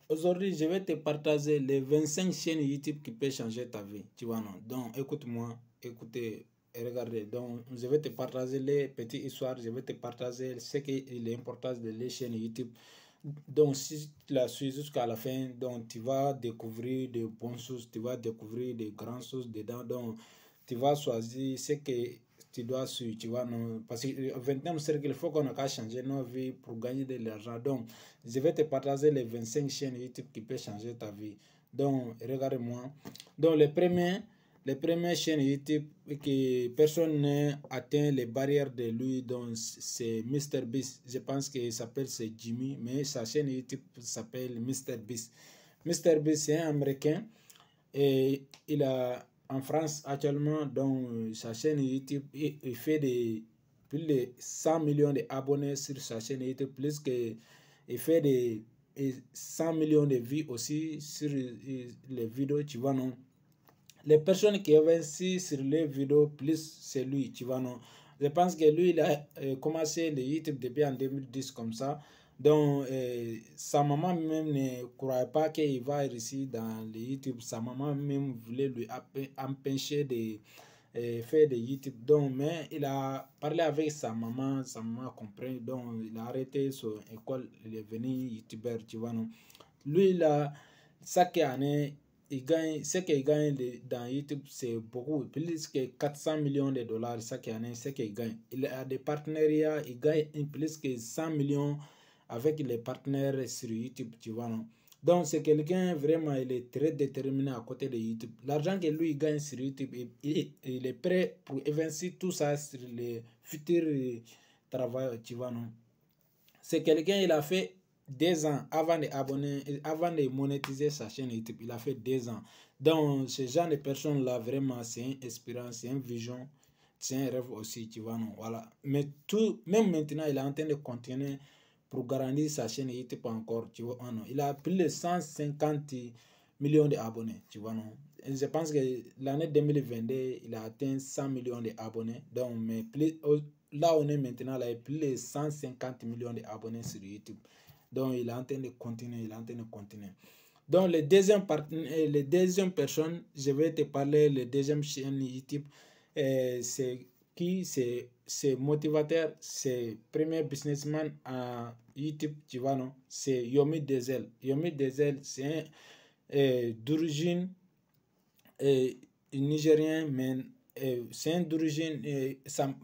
Aujourd'hui, je vais te partager les 25 chaînes YouTube qui peuvent changer ta vie. Tu vois, non? Donc, écoute-moi, écoutez et regardez. Donc, je vais te partager les petites histoires. Je vais te partager ce qui est l'importance de les chaînes YouTube. Donc, si tu la suis jusqu'à la fin, donc, tu vas découvrir de bonnes choses, tu vas découvrir de grandes choses dedans. Donc, tu vas choisir ce que tu dois suivre, tu vois, non? Parce que le 21e cercle, il faut qu'on a changé nos vies pour gagner de l'argent. Donc, je vais te partager les 25 chaînes YouTube qui peuvent changer ta vie. Donc, regarde-moi. Donc, les premières chaînes YouTube que personne n'a atteint les barrières de lui, donc c'est MrBeast. Je pense qu'il s'appelle c'est Jimmy, mais sa chaîne YouTube s'appelle MrBeast. MrBeast, c'est un Américain et il a en France actuellement, donc sa chaîne YouTube, il fait plus de 100 millions d'abonnés sur sa chaîne YouTube, plus que il fait des 100 millions de vues aussi sur les vidéos, tu vois, non? Les personnes qui investissent sur les vidéos, plus c'est lui, tu vois, non? Je pense que lui, il a commencé le YouTube depuis en 2010 comme ça. Donc, sa maman même ne croyait pas qu'il va réussir dans le YouTube. Sa maman même voulait lui empêcher de faire de YouTube. Donc, mais il a parlé avec sa maman compris. Donc, il a arrêté son école, il est venu YouTuber, tu vois, non? Lui, là, chaque année, il gagne, ce qu'il gagne dans YouTube, c'est beaucoup, plus que 400 millions de dollars chaque année, ce qu'il gagne. Il a des partenariats, il gagne plus que 100 millions avec les partenaires sur YouTube, tu vois, non? Donc, c'est quelqu'un vraiment, il est très déterminé à côté de YouTube. L'argent que lui gagne sur YouTube, il est prêt pour investir tout ça sur les futurs travailleurs, tu vois, non? C'est quelqu'un, il a fait 2 ans avant de monétiser sa chaîne YouTube. Il a fait 2 ans. Donc, ce genre de personnes-là, vraiment, c'est une espérance, c'est une vision, c'est un rêve aussi, tu vois, non? Voilà. Mais tout, même maintenant, il est en train de continuer pour garantir sa chaîne YouTube encore, tu vois, non? Il a plus de 150 millions d'abonnés, tu vois, non? Et je pense que l'année 2022, il a atteint 100 millions d'abonnés. Donc, mais plus, là, on est maintenant, là, il y a plus de 150 millions d'abonnés sur YouTube. Donc, il est en train de continuer, il est en train de continuer. Donc, les deuxième personne, je vais te parler, le deuxième chaîne YouTube, c'est qui? C'est motivateur, c'est premier businessman à YouTube, tu vois, non? C'est Yomi Dezel. Yomi Dezel, c'est d'origine nigérien, mais c'est un d'origine,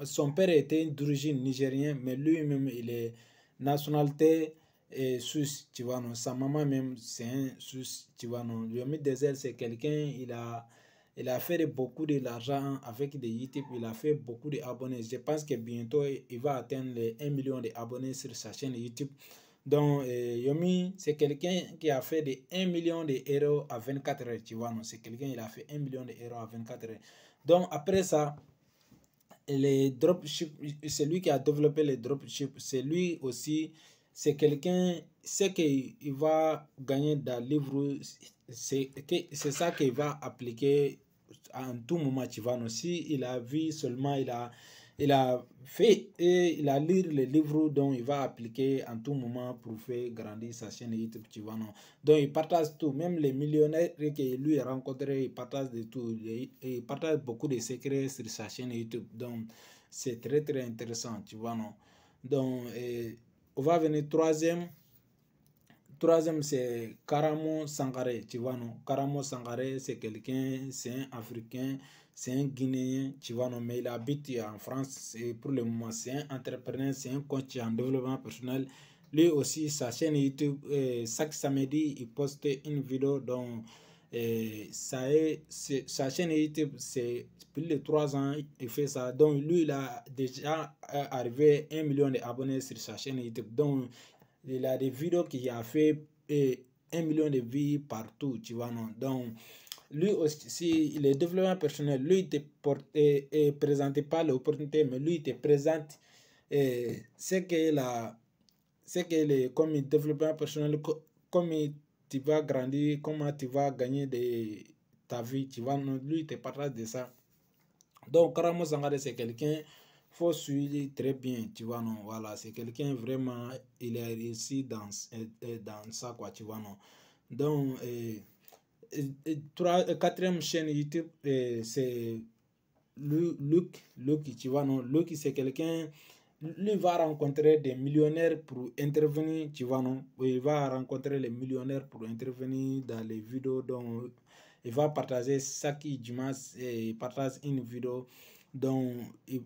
son père était d'origine nigérien, mais lui-même, il est nationalité suisse, tu vois, non. Sa maman même, c'est un suisse, tu vois, non. Yomi Dezel, c'est quelqu'un, il a fait beaucoup de l'argent avec des YouTube, il a fait beaucoup d'abonnés. Je pense que bientôt, il va atteindre les 1 million d'abonnés sur sa chaîne YouTube. Donc, Yomi, c'est quelqu'un qui a fait de 1 million d'euros à 24 heures, tu vois, non, c'est quelqu'un, il a fait 1 million d'euros à 24 heures. Donc, après ça, les dropship, c'est lui qui a développé les dropship, c'est lui aussi, c'est quelqu'un, c'est qu'il va gagner dans le livre, c'est ça qu'il va appliquer en tout moment, tu vois, non, si il a vu seulement, il a fait et il a lu les livres dont il va appliquer en tout moment pour faire grandir sa chaîne YouTube, tu vois, non. Donc, il partage tout, même les millionnaires que lui a rencontrés, il partage de tout, il partage beaucoup de secrets sur sa chaîne YouTube. Donc, c'est très, très intéressant, tu vois, non. Donc, on va venir troisième. Troisième, c'est Karamo Sangaré, tu vois, non? Karamo Sangaré, c'est quelqu'un, c'est un Africain, c'est un Guinéen, tu vois, non? Mais il habite en France, et pour le moment, c'est un entrepreneur, c'est un coach en développement personnel. Lui aussi, sa chaîne YouTube, chaque samedi, il poste une vidéo dont sa chaîne YouTube, c'est plus de 3 ans, il fait ça. Donc, lui, il a déjà arrivé à 1 million d'abonnés sur sa chaîne YouTube. Donc, il a des vidéos qui a fait 1 million de vues partout, tu vois, non? Donc, lui aussi, il est développement personnel. Lui, il te présente pas l'opportunité, mais lui, il te présente ce que comme développement personnel, comme tu vas grandir, comment tu vas gagner ta vie, tu vois, non? Lui, il te partage de ça. Donc, Karamo Sangare, c'est quelqu'un, faut suivre très bien, tu vois, non, voilà, c'est quelqu'un vraiment, il a réussi dans ça, quoi, tu vois, non. Donc, quatrième chaîne YouTube, c'est Luc, tu vois, non? Luc, c'est quelqu'un, lui va rencontrer des millionnaires pour intervenir, tu vois, non? Il va rencontrer les millionnaires pour intervenir dans les vidéos, donc il va partager chaque dimanche, et il partage une vidéo. Donc, il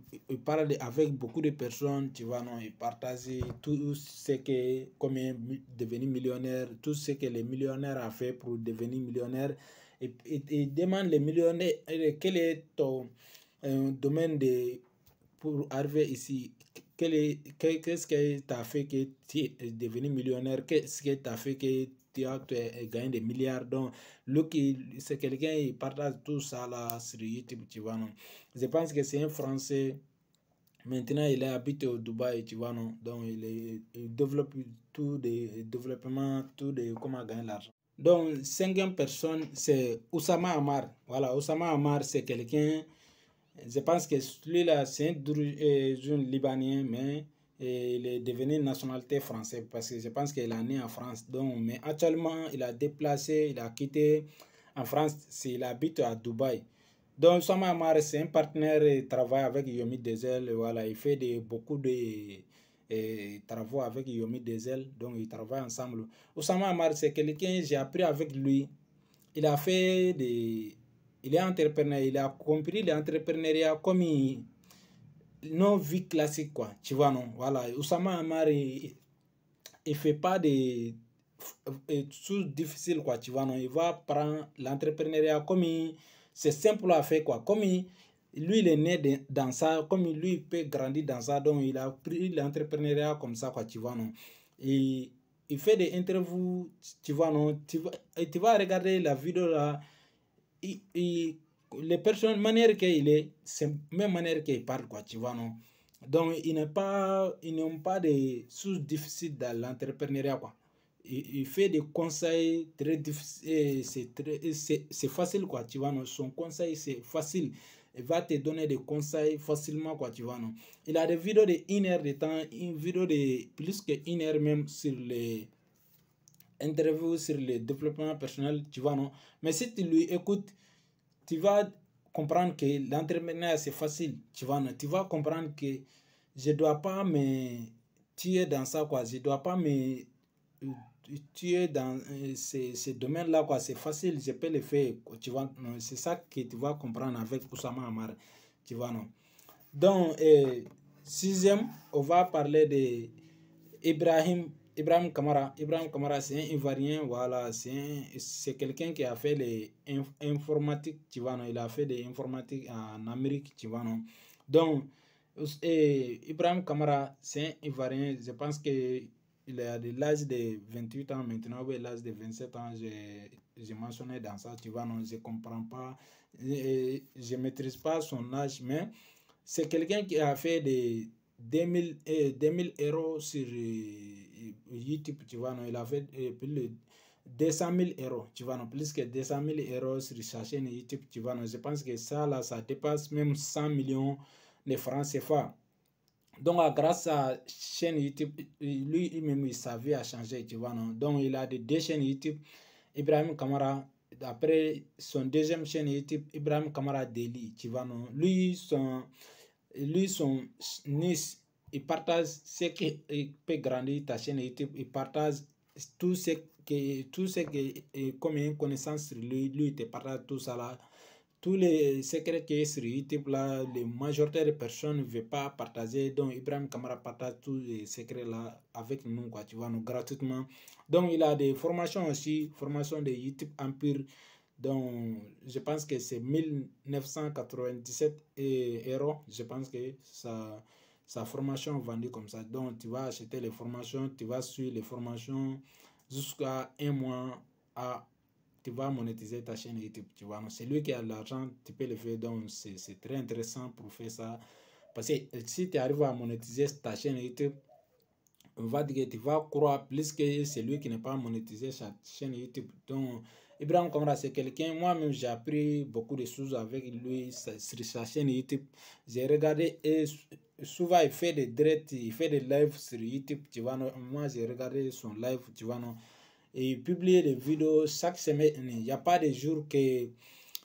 parle avec beaucoup de personnes, tu vois, non, il partage tout ce que, comment devenir millionnaire, tout ce que les millionnaires ont fait pour devenir millionnaire. Il demande les millionnaires, quel est ton domaine pour arriver ici. Qu'est-ce que tu as fait que tu es devenu millionnaire? Qu'est-ce que tu as fait que tu as gagné des milliards? Donc, c'est quelqu'un qui partage tout ça là sur YouTube, tu vois, non? Je pense que c'est un Français. Maintenant, il habite au Dubaï, tu vois, non? Donc, il développe tout des développements, tout de comment gagner l'argent. Donc, cinquième personne, c'est Oussama Ammar. Voilà, Oussama Ammar, c'est quelqu'un, je pense que celui-là, c'est un jeune Libanien, mais il est devenu nationalité française parce que je pense qu'il est né en France. Donc, mais actuellement, il a déplacé, il a quitté en France, il habite à Dubaï. Donc, Oussama Ammar, c'est un partenaire, il travaille avec Yomi Dezel, voilà, il fait beaucoup de travaux avec Yomi Dezel, donc ils travaillent ensemble. Oussama Ammar, c'est quelqu'un, j'ai appris avec lui, il a fait des... Il est entrepreneur, il a compris l'entrepreneuriat comme une non-vie classique, quoi, tu vois, non? Voilà, Oussama Ammar, il fait pas des choses difficiles, quoi, tu vois, non? Il va prendre l'entrepreneuriat comme c'est simple à faire, quoi, comme lui, il est né dans ça, comme lui, il peut grandir dans ça, donc il a pris l'entrepreneuriat comme ça, quoi, tu vois, non? Et il fait des interviews, tu vois, non? Tu vas regarder la vidéo là, les personnes, manière qu'il est, c'est même manière qu'il parle, quoi, tu vois, non? Donc, ils n'ont pas de choses difficiles dans l'entrepreneuriat, quoi. Il fait des conseils très difficiles, c'est facile, quoi, tu vois, non? Son conseil, c'est facile. Il va te donner des conseils facilement, quoi, tu vois, non? Il a des vidéos de 1 heure de temps, une vidéo de plus que 1 heure même sur les interviews, sur le développement personnel, tu vois, non? Mais si tu lui écoutes, tu vas comprendre que l'entrepreneuriat, c'est facile, tu vois, non? Tu vas comprendre que je ne dois pas me tuer dans ça, quoi. Je ne dois pas me tuer dans ces domaines-là, quoi. C'est facile, je peux le faire, tu vois. C'est ça que tu vas comprendre avec Oussama Ammar, tu vois, non? Donc, sixième, on va parler de Ibrahim Kamara. Ibrahim Kamara, c'est un Ivoirien, voilà, c'est quelqu'un qui a fait l'informatique, tu vois, non? Il a fait de l'informatique en Amérique, tu vois, non? Donc, Ibrahim Kamara, c'est un Ivoirien, je pense qu'il a de l'âge de 28 ans maintenant, ou l'âge de 27 ans, j'ai mentionné dans ça, tu vois, non? Je ne comprends pas, je ne maîtrise pas son âge, mais c'est quelqu'un qui a fait des 2000 euros sur YouTube, tu vois, non, il a fait plus de 200 000 euros, tu vois, non, plus que 200 000 euros sur sa chaîne YouTube, tu vois, non, je pense que ça, là, ça dépasse même 100 millions de francs CFA. Donc, grâce à la chaîne YouTube, lui-même, sa vie a changé, tu vois, non, donc il a deux chaînes YouTube, Ibrahim Kamara. Après son deuxième chaîne YouTube, Ibrahim Kamara Deli, tu vois, non, son niece, il partage ce qui peut grandir ta chaîne YouTube, il partage tout ce que comme une connaissance sur lui, il te partage tout ça là. Tous les secrets qui sont sur YouTube là, la majorité des personnes ne veulent pas partager. Donc, Ibrahim Kamara partage tous les secrets là avec nous, quoi, tu vois, nous, gratuitement. Donc, il a des formations aussi, formation de YouTube Empire. Donc, je pense que c'est 1997 euros. Je pense que sa formation vendue comme ça. Donc, tu vas acheter les formations, tu vas suivre les formations jusqu'à 1 mois tu vas monétiser ta chaîne YouTube. Tu vois, c'est lui qui a l'argent, tu peux le faire. Donc, c'est très intéressant pour faire ça. Parce que si tu arrives à monétiser ta chaîne YouTube, on va dire que tu vas croire plus que celui qui n'est pas monétisé sa chaîne YouTube. Donc, Ibrahim Kamara, c'est quelqu'un, moi-même, j'ai appris beaucoup de choses avec lui sur sa chaîne YouTube. J'ai regardé et souvent il fait des directs, il fait des lives sur YouTube, tu vois. Moi, j'ai regardé son live, tu vois. Non? et publier des vidéos chaque semaine. Il n'y a pas de jour qui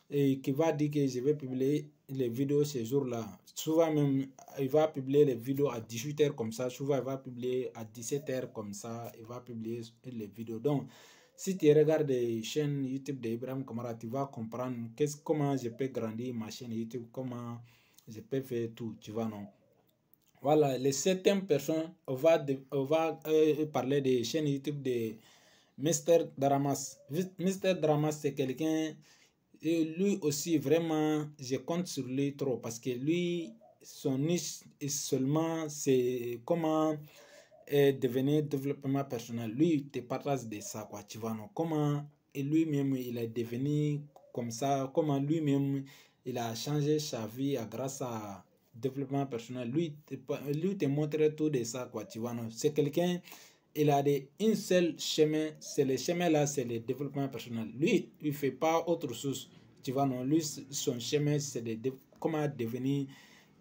va dire que je vais publier les vidéos ces jours-là. Souvent même, il va publier les vidéos à 18h comme ça. Souvent, il va publier à 17h comme ça. Il va publier les vidéos. Donc, si tu regardes les chaînes YouTube d'Ibrahim Kamara, tu vas comprendre comment je peux grandir ma chaîne YouTube, comment je peux faire tout, tu vois, non? Voilà, les 7e personnes, on va parler des chaînes YouTube de Mr. Dramas. Mr. Dramas, c'est quelqu'un, et lui aussi, vraiment, je compte sur lui trop parce que lui, son niche est seulement, c'est comment devenir développement personnel. Lui, il te partage de ça, quoi, tu vois, non? Comment lui-même, il est devenu comme ça, comment lui-même, il a changé sa vie grâce à développement personnel. Lui te montre tout de ça, quoi, tu vois, non? C'est quelqu'un, il a une seule chemin, c'est le chemin là, c'est le développement personnel. Lui, il ne fait pas autre chose, tu vois, non? Lui, son chemin, c'est comment devenir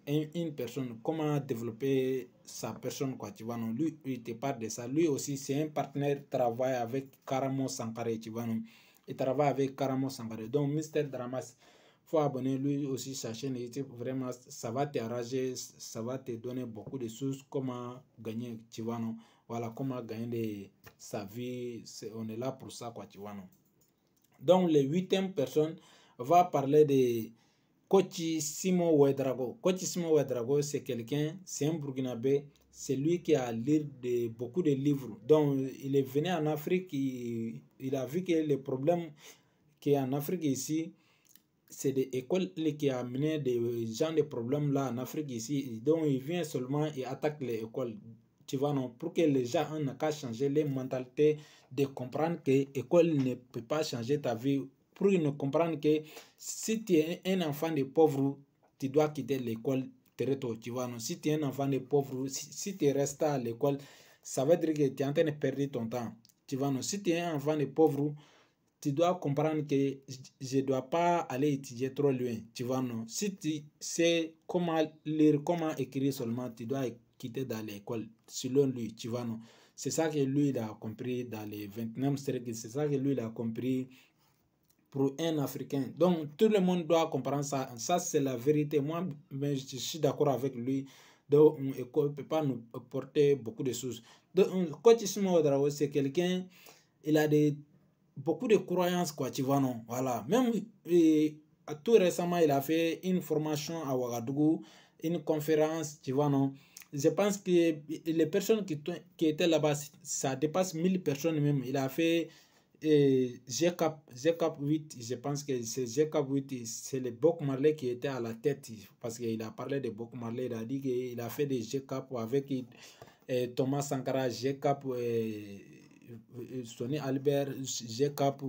une personne, comment développer sa personne, quoi, tu vois, non? Lui, il te parle de ça. Lui aussi, c'est un partenaire, travaille avec Karamo Sankare, tu vois, non? Il travaille avec Karamo Sankare. Donc, Mr. Dramas, faut abonner lui aussi sa chaîne YouTube. Vraiment, ça va t'enrager, ça va te donner beaucoup de choses, comment gagner, tu vois, non? Voilà, comment gagner sa vie. On est là pour ça, quoi, tu vois, non? Donc, les 8e personne va parler de Kochi Simo Ouedraogo. Kochi Simo Ouedraogo, c'est quelqu'un, c'est un Burkinabé, c'est lui qui a lu beaucoup de livres. Donc, il est venu en Afrique, il a vu que les problèmes qu'il y a en Afrique ici, c'est des écoles qui ont amené des gens de problèmes là en Afrique ici. Donc, il vient seulement et attaque les écoles. Tu vois, non, pour que les gens n'aient qu'à changer les mentalités, de comprendre que l'école ne peut pas changer ta vie. Pour qu'ils comprendre que si tu es un enfant de pauvre, tu dois quitter l'école très tôt. Tu vois, non, si tu es un enfant de pauvre, si tu restes à l'école, ça veut dire que tu es en train de perdre ton temps. Tu vois, non, si tu es un enfant de pauvre, tu dois comprendre que je ne dois pas aller étudier trop loin, tu vois, non. Si tu sais comment lire, comment écrire seulement, tu dois quitter dans l'école, selon lui, tu vois, non. C'est ça que lui, il a compris dans les 29e siècle, c'est ça que lui, il a compris pour un Africain. Donc, tout le monde doit comprendre ça. Ça, c'est la vérité. Moi, mais je suis d'accord avec lui. Donc, une école ne peut pas nous porter beaucoup de choses. Donc, Coach Ismaël Ouedraogo, c'est quelqu'un, il a beaucoup de croyances, quoi, tu vois, non? Voilà. Même tout récemment, il a fait une formation à Ouagadougou, une conférence, tu vois, non? Je pense que les personnes qui étaient là-bas, ça dépasse 1000 personnes même. Il a fait GCAP 8, je pense que c'est GCAP 8, c'est le Bob Marley qui était à la tête, parce qu'il a parlé de Bob Marley, il a dit qu'il a fait des GCAP avec Thomas Sankara, GCAP, Sonny Albert, GCAP,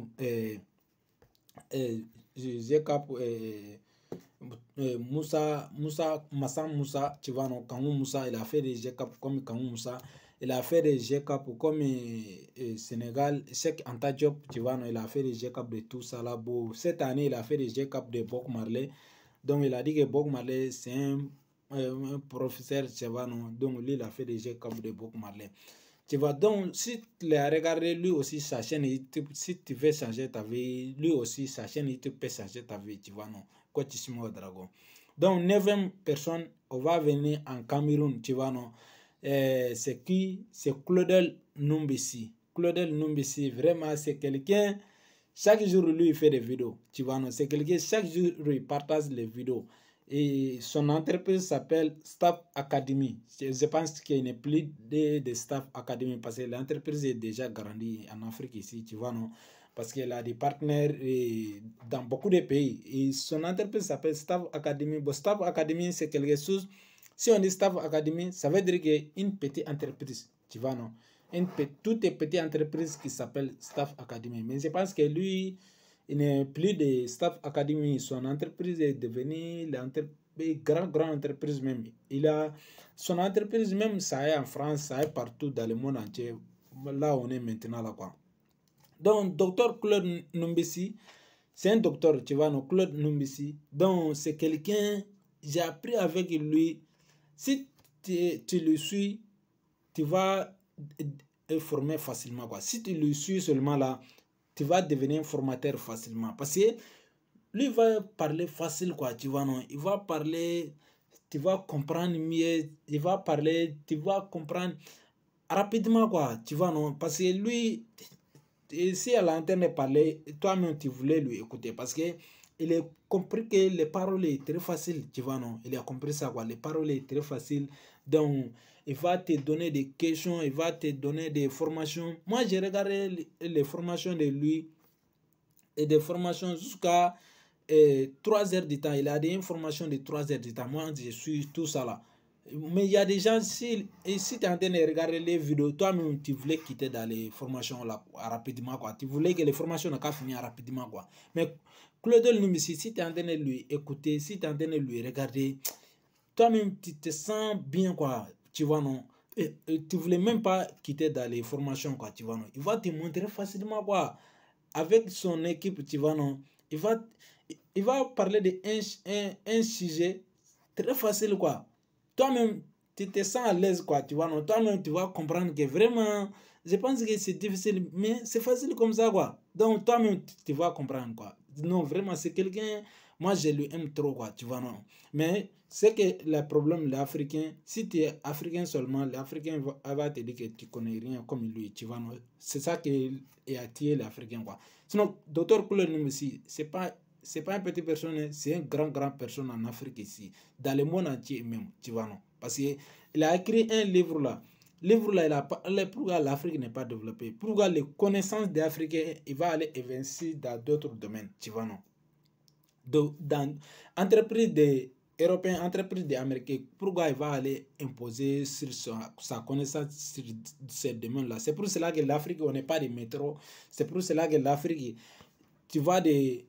GCAP, Massa Moussa, tu vois, non, Kangou Moussa, il a fait des GCAP comme Kangou Moussa. Il a fait des GCAP comme Sénégal, Cheikh Anta Diop, tu vois, non, il a fait des GCAP de tout ça là. Cette année, il a fait des GCAP de Bob Marley. Donc, il a dit que Bob Marley, c'est un professeur, tu vois, non. Donc, lui, il a fait des GCAP de Bob Marley. Tu vois, donc, si tu as regardé lui aussi sa chaîne YouTube, si tu veux changer ta vie, lui aussi sa chaîne YouTube peut changer ta vie, tu vois, non. Coach Ismaël Ouedraogo. Donc, 9e personne, on va venir en Cameroun, tu vois, non. C'est qui? C'est Claudel Numbisi. Claudel Numbisi, vraiment, c'est quelqu'un, chaque jour, lui, il fait des vidéos, tu vois, non. C'est quelqu'un, chaque jour, il partage les vidéos. Et son entreprise s'appelle Staff Academy. Je pense qu'il n'est plus de Staff Academy parce que l'entreprise est déjà grandie en Afrique ici, tu vois, non? Parce qu'elle a des partenaires dans beaucoup de pays. Et son entreprise s'appelle Staff Academy. Bon, Staff Academy, c'est quelque chose. Si on dit Staff Academy, ça veut dire qu'une petite entreprise, tu vois, non? Toutes les petites entreprises qui s'appellent Staff Academy. Mais je pense que lui, il n'est plus de Staff Academy. Son entreprise est devenue une grande entreprise même. Son entreprise même, ça est en France, ça est partout dans le monde entier. Là, on est maintenant là, quoi. Donc, docteur Claude Numbisi, c'est un docteur, tu vois, non, Claude Numbisi. Donc, c'est quelqu'un, j'ai appris avec lui. Si tu le suis, tu vas former facilement, quoi. Si tu le suis seulement là, tu vas devenir formateur facilement. Parce que lui, il va parler facile, quoi, tu vois, non? Il va parler, tu vas comprendre mieux, il va parler, tu vas comprendre rapidement, quoi, tu vois, non? Parce que lui, si à l'antenne de parler, toi-même, tu voulais lui écouter. Parce que il a compris que les paroles sont très faciles, tu vois, non? Il a compris ça, quoi. Les paroles sont très faciles. Donc, il va te donner des questions, il va te donner des formations. Moi, j'ai regardé les formations de lui et des formations jusqu'à 3 heures du temps. Il a des informations de 3 heures du temps. Moi, je suis tout ça là. Mais il y a des gens, si tu es en train de regarder les vidéos, toi-même, tu voulais quitter dans les formations là, rapidement, quoi. Tu voulais que les formations n'aient qu'à finir rapidement, quoi. Mais Claude Numissi, si tu es en train de lui écouter, si tu es en train de lui regarder, toi-même, tu te sens bien, quoi. Tu vois, non? Tu voulais même pas quitter dans les formations, quoi. Tu vois, non? Il va te montrer facilement, quoi. Avec son équipe, tu vois, non? Il va parler un sujet très facile, quoi. Toi-même, tu te sens à l'aise, quoi, tu vois, non? Toi-même, tu vas comprendre que vraiment, je pense que c'est difficile, mais c'est facile comme ça, quoi. Donc, toi-même, tu vas comprendre, quoi. Non, vraiment, c'est quelqu'un, moi, je lui aime trop, quoi, tu vois, non? Mais c'est que le problème, l'Africain, si tu es Africain seulement, l'Africain va te dire que tu connais rien comme lui, tu vois, non? C'est ça qui est attiré l'Africain, quoi. Sinon, docteur Koulé Numisi, c'est pas une petite personne, c'est une grande personne en Afrique ici, dans le monde entier même, tu vois, non? Parce qu'il a écrit un livre là. Livre là, il a parlé pourquoi l'Afrique n'est pas développée. Pourquoi les connaissances des Africains, il va aller évincer dans d'autres domaines, tu vois, non? Dans entreprise des Européens, entreprise des Américains, pourquoi il va aller imposer sur sa connaissance sur ces domaines-là? C'est pour cela que l'Afrique, on n'est pas des métros. C'est pour cela que l'Afrique, tu vois des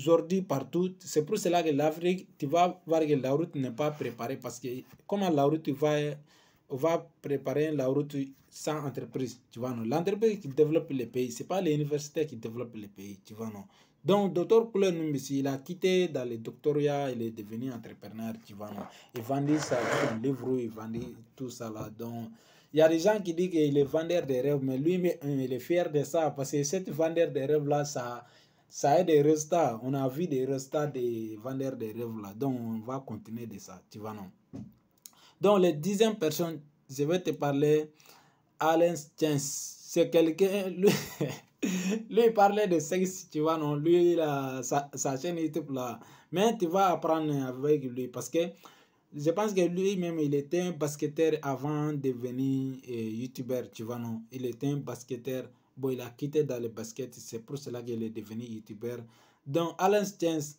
ordi partout. C'est pour cela que l'Afrique, tu vas voir que la route n'est pas préparée parce que comment la route va préparer la route sans entreprise, tu vois, non? L'entreprise qui développe les pays, c'est pas les universités qui développent les pays, tu vois, non? Donc, docteur Koulé Numbisi, il a quitté dans le doctorat, il est devenu entrepreneur, tu vois, non? Il vendit sa livre, il vendit tout ça là. Donc, il y a des gens qui disent qu'il est vendeur de rêves, mais lui, il est fier de ça parce que cette vendeur de rêves là, ça a des résultats. On a vu des résultats des vendeurs de rêves là. Donc, on va continuer de ça, tu vois, non? Donc, les 10e personne, je vais te parler Alain Chance. C'est quelqu'un, lui, lui, il parlait de sexe, tu vois, non? Lui, il a sa chaîne YouTube là. Mais tu vas apprendre avec lui parce que je pense que lui-même, il était un basketteur avant de devenir youtubeur, tu vois, non? Il était un basketteur. Bon, il a quitté dans le basket, c'est pour cela qu'il est devenu youtubeur. Donc, Alan Stens,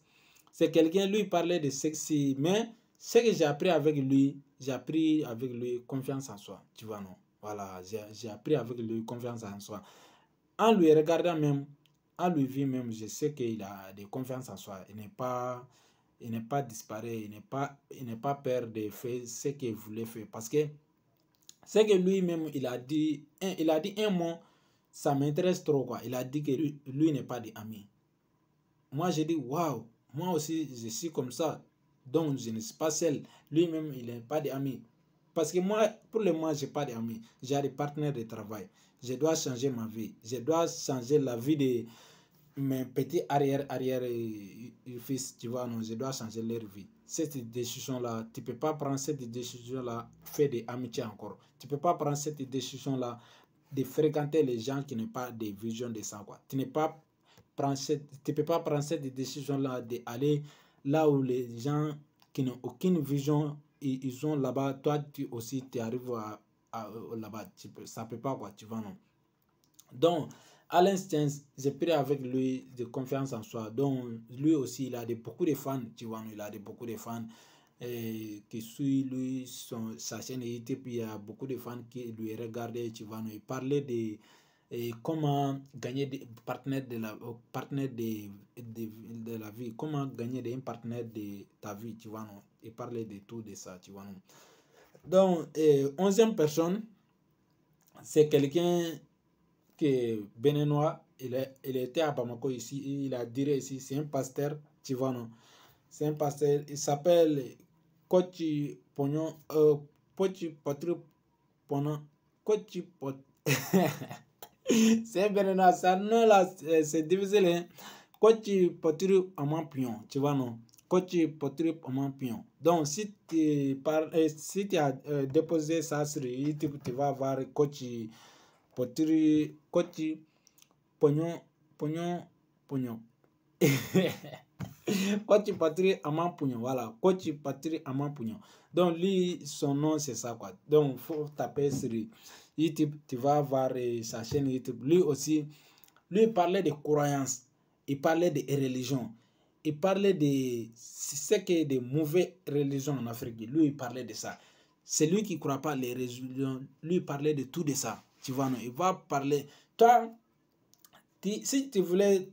c'est quelqu'un, lui, il parlait de sexy, mais ce que j'ai appris avec lui confiance en soi, tu vois, non? Voilà, j'ai appris avec lui confiance en soi. En lui regardant même, en lui vit même, je sais qu'il a de confiance en soi. Il n'est pas disparu, il n'est pas peur de faire ce qu'il voulait faire. Parce que c'est que lui-même, il a dit un mot, ça m'intéresse trop, quoi. Il a dit que lui n'est pas d'amis. Moi, j'ai dit, waouh, moi aussi, je suis comme ça. Donc, je ne suis pas seul. Lui-même, il n'est pas d'amis. Parce que moi, pour le moment, je n'ai pas d'amis. J'ai des partenaires de travail. Je dois changer ma vie. Je dois changer la vie de mes petits fils, tu vois, non, je dois changer leur vie. Cette décision-là, tu ne peux pas prendre cette décision-là, faire des amitiés encore. Tu ne peux pas prendre cette décision-là de fréquenter les gens qui n'ont pas de vision de ça, quoi. Tu ne peux pas prendre cette décision-là d'aller là où les gens qui n'ont aucune vision, ils ont là-bas, toi tu aussi, tu arrives là-bas. Ça ne peut pas, quoi, tu vois, non. Donc, à l'instant, j'ai pris avec lui de confiance en soi. Donc, lui aussi, il a beaucoup de fans, tu vois, il a beaucoup de fans qui suivent lui, sa chaîne YouTube. Il y a beaucoup de fans qui lui regardaient, tu vois, il parlait de comment gagner des partenaires de la vie, comment gagner des partenaires de ta vie, tu vois, non? Il parlait de tout de ça, tu vois, non? Donc, 11e personne, c'est quelqu'un qui est béninois, il était à Bamako ici, il a dit ici, c'est un pasteur, tu vois, non? C'est un pasteur, il s'appelle Kochi Pognon, Kochi Patru Pognon, Kochi C'est bien, ça, non, là, c'est difficile, hein. Coach potru en pion, tu vois, non? Coach potru en pion. Donc, si si tu as déposé ça sur YouTube, tu vas voir coach potru, coach pognon, pognon, pognon. Coach Patrick Amampugnon, voilà, Coach Patrick Amampugnon. Donc lui, son nom c'est ça quoi. Donc faut taper sur YouTube, tu vas voir sa chaîne YouTube. Lui aussi, lui il parlait de croyances, il parlait de religion, il parlait de ce qui est de mauvaises religions en Afrique. Lui il parlait de ça. C'est lui qui ne croit pas les religions. Lui il parlait de tout de ça. Tu vois non, il va parler. Toi, si tu voulais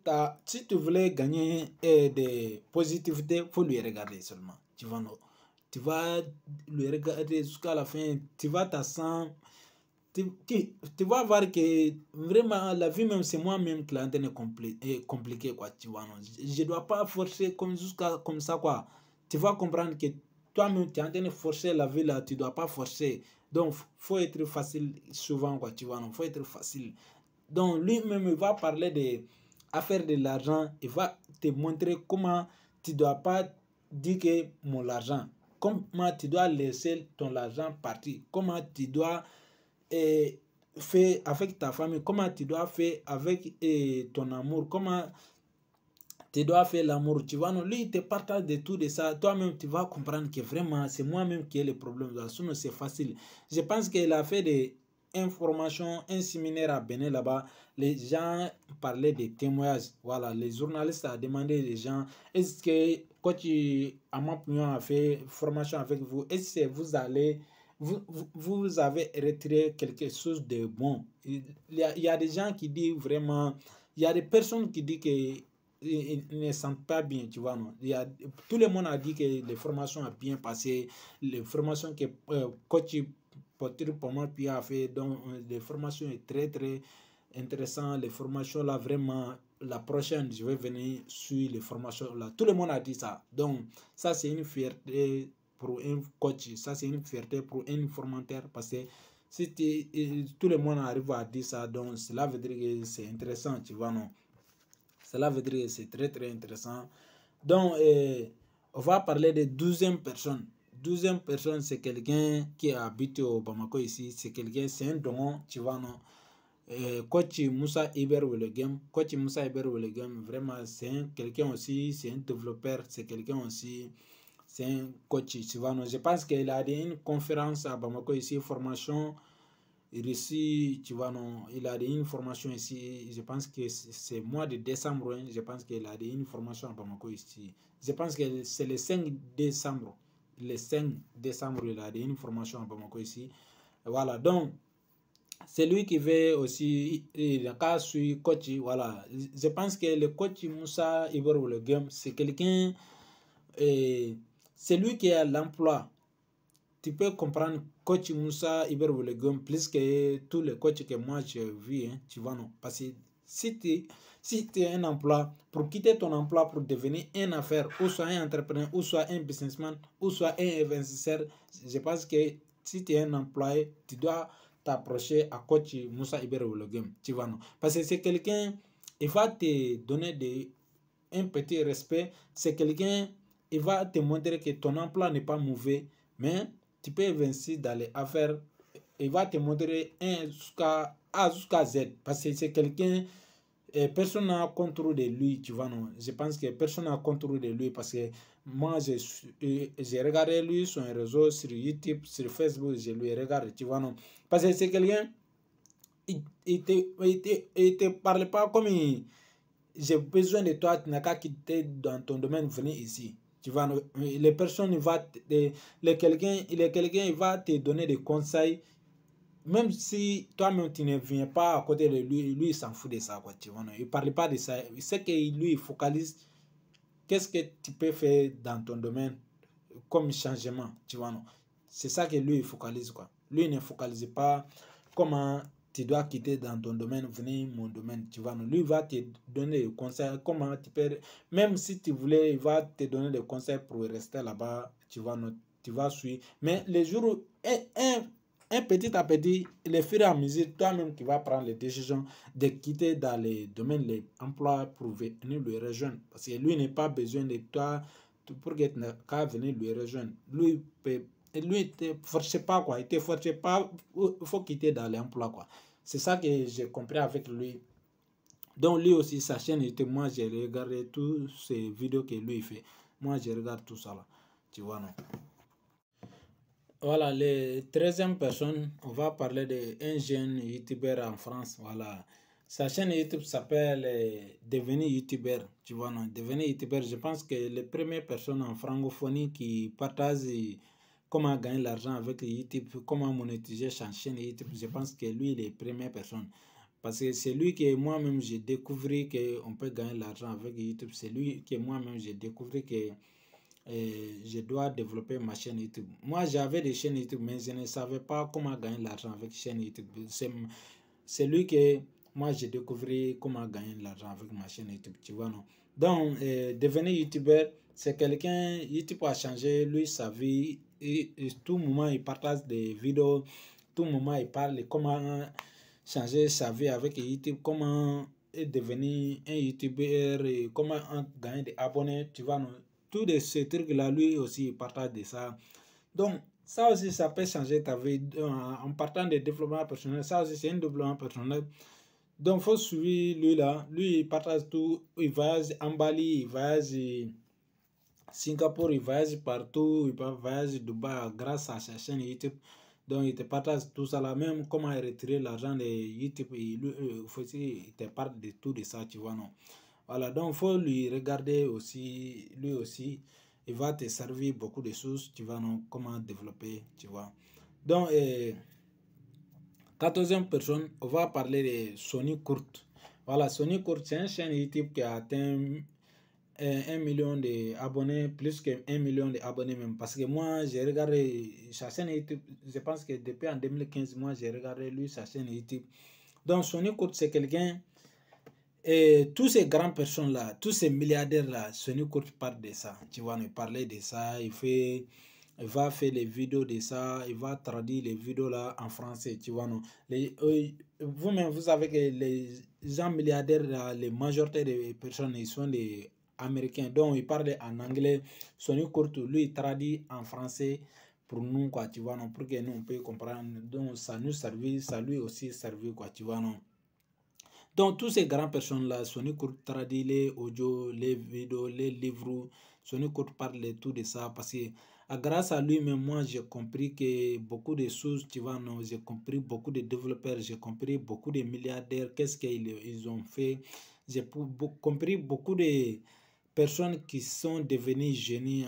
gagner des positivités, il faut lui regarder seulement. Tu vas lui regarder jusqu'à la fin. Tu vas t'asseoir. Tu vas voir que vraiment la vie même c'est moi-même qui l'antenne est compliqué quoi. Tu vois, non? Je ne dois pas forcer comme ça quoi. Tu vas comprendre que toi-même tu es en train de forcer la vie là. Tu ne dois pas forcer. Donc faut être facile souvent quoi. Tu vois, non? Faut être facile. Donc lui-même, il va parler de faire de l'argent. Il va te montrer comment tu ne dois pas dire que mon argent. Comment tu dois laisser ton argent partir. Comment tu dois faire avec ta famille. Comment tu dois faire avec ton amour. Comment tu dois faire l'amour. Tu vois, non, lui, il te partage de tout de ça. Toi-même, tu vas comprendre que vraiment, c'est moi-même qui ai le problème. Sinon, c'est facile. Je pense qu'il a fait des informations, un séminaire à Bénin là-bas. Les gens parlaient des témoignages. Voilà, les journalistes ont demandé aux gens, est-ce que quand tu a fait formation avec vous, est-ce que vous allez vous avez retiré quelque chose de bon. Il y a des gens qui disent vraiment, il y a des personnes qui disent que ils ne sentent pas bien, tu vois, non. Tout le monde a dit que les formations ont bien passé, les formations que coach Potter Pomar a fait, donc les formations sont très très intéressantes, les formations là vraiment, la prochaine je vais venir suivre les formations là, tout le monde a dit ça, donc ça c'est une fierté pour un coach, ça c'est une fierté pour un formateur parce que si tout le monde arrive à dire ça, donc cela veut dire que c'est intéressant, tu vois, non. Cela veut dire que c'est très très intéressant. Donc, on va parler de 12e personne. 12e personne, c'est quelqu'un qui habite au Bamako ici. C'est quelqu'un, c'est un don, tu vois, non? Coach Moussa Iber Welegem. Coach Moussa Iber Welegem, vraiment, c'est quelqu'un aussi, c'est un développeur, c'est quelqu'un aussi, c'est un coach, tu vois, non? Je pense qu'il a une conférence à Bamako ici, formation. Ici, tu vois, non, il a une formation ici. Je pense que c'est mois de décembre. Hein, je pense qu'il a une formation à Bamako ici. Je pense que c'est le 5 décembre. Le 5 décembre, il a une formation à Bamako ici. Voilà, donc, c'est lui qui veut aussi, le cas sur coach. Voilà, je pense que le coach Moussa Ibrahim le game, c'est quelqu'un, c'est lui qui a l'emploi. Tu peux comprendre coach Moussa Iberwolegum plus que tous les coachs que moi j'ai vu, hein, tu vois, non. Parce que si tu as un emploi, pour quitter ton emploi pour devenir un affaire, ou soit un entrepreneur, ou soit un businessman, ou soit un investisseur, je pense que si tu es un employé, tu dois t'approcher à coach Moussa Iberwolegum, tu vois, non. Parce que c'est quelqu'un, il va te donner un petit respect, c'est quelqu'un, il va te montrer que ton emploi n'est pas mauvais, mais tu peux investir dans les affaires. Il va te montrer jusqu'à A jusqu'à Z. Parce que c'est quelqu'un, personne n'a contrôle de lui, tu vois, non. Je pense que personne n'a contrôle de lui parce que moi, j'ai regardé lui sur un réseau, sur YouTube, sur Facebook, je lui regarde, tu vois, non. Parce que c'est quelqu'un, il te parle pas comme j'ai besoin de toi, tu n'as qu'à quitter dans ton domaine, venir ici. Tu vois, les personnes, il va te donner des conseils. Même si toi-même tu ne viens pas à côté de lui, lui il s'en fout de ça, quoi, tu vois, non? Il ne parle pas de ça. Il sait que lui, il focalise. Qu'est-ce que tu peux faire dans ton domaine comme changement, tu vois, non? C'est ça que lui, il focalise, quoi. Lui, il ne focalise pas comment tu dois quitter dans ton domaine, venir mon domaine, tu vois, non? Lui, il va te donner des conseils, comment tu peux, même si tu voulais, il va te donner des conseils pour rester là-bas, tu vois, non? Tu vas suivre. Mais les jours où Et petit à petit, le fur et à mesure, toi-même qui vas prendre les décisions de quitter dans les domaines, les emplois pour venir le rejoindre. Parce que lui n'a pas besoin de toi pour qu'il qu'à venir le rejoindre. Lui, il ne te force pas, quoi. Il ne te force pas, il faut quitter dans l'emploi, quoi. C'est ça que j'ai compris avec lui. Donc lui aussi, sa chaîne YouTube, moi j'ai regardé toutes ces vidéos que lui fait. Moi je regarde tout ça là. Tu vois, non? Voilà, les 13e personne, on va parler d'un jeune youtubeur en France. Voilà. Sa chaîne YouTube s'appelle Devenir youtubeur. Tu vois, non? Devenir youtubeur, je pense que les premières personnes en francophonie qui partagent comment gagner l'argent avec YouTube, comment monétiser sa chaîne YouTube, je pense que lui, il est la première personne. Parce que c'est lui que moi-même j'ai découvert qu'on peut gagner l'argent avec YouTube. C'est lui que moi-même j'ai découvert que je dois développer ma chaîne YouTube. Moi j'avais des chaînes YouTube, mais je ne savais pas comment gagner l'argent avec chaîne YouTube. C'est lui que moi j'ai découvert comment gagner l'argent avec ma chaîne YouTube. Tu vois, non? Donc, devenir YouTubeur, c'est quelqu'un, YouTube a changé lui sa vie. Et tout moment il partage des vidéos, tout moment il parle de comment changer sa vie avec YouTube, comment devenir un YouTubeur, et comment gagner des abonnés, tu vois, non? Tous ces trucs-là, lui aussi, il partage de ça. Donc, ça aussi, ça peut changer ta vie en partant de développement personnel. Ça aussi, c'est un développement personnel. Donc, il faut suivre lui là. Lui, il partage tout. Il voyage en Bali, il voyage Singapour, il voyage partout. Il voyage Dubaï grâce à sa chaîne YouTube. Donc, il te partage tout ça là, même comment retirer l'argent de YouTube. Il te parle de tout de ça, tu vois, non? Voilà, donc il faut lui regarder aussi, lui aussi, il va te servir beaucoup de choses, tu vois, non? Comment développer, tu vois. Donc, 14e personne, on va parler de Sony Kurt. Voilà, Sony Kurt, c'est une chaîne YouTube qui a atteint 1 million d'abonnés, plus que 1 million d'abonnés même. Parce que moi, j'ai regardé sa chaîne YouTube, je pense que depuis en 2015, moi, j'ai regardé lui, sa chaîne YouTube. Donc, Sony Kurt, c'est quelqu'un, et tous ces grandes personnes-là, tous ces milliardaires-là, Sony Kurt parle de ça. Tu vois, nous parler de ça, il va faire les vidéos de ça, il va traduire les vidéos là en français, tu vois, non. Vous-même, vous savez que les gens milliardaires, là, les majorités des personnes, ils sont des Américains, donc ils parlent en anglais. Sony Kurt, lui, il traduit en français pour nous, quoi, tu vois, non, pour que nous, on puisse comprendre. Donc, ça nous servit, ça lui aussi servi, quoi, tu vois, non. Donc, tous ces grandes personnes-là, Sony Kurt traduit les audios, les vidéos, les livres. Sony Kurt parle de tout de ça parce que grâce à lui-même, moi, j'ai compris que beaucoup de choses, tu vois, non, j'ai compris beaucoup de développeurs, j'ai compris beaucoup de milliardaires, qu'est-ce qu'ils ont fait. J'ai compris beaucoup de personnes qui sont devenues génies.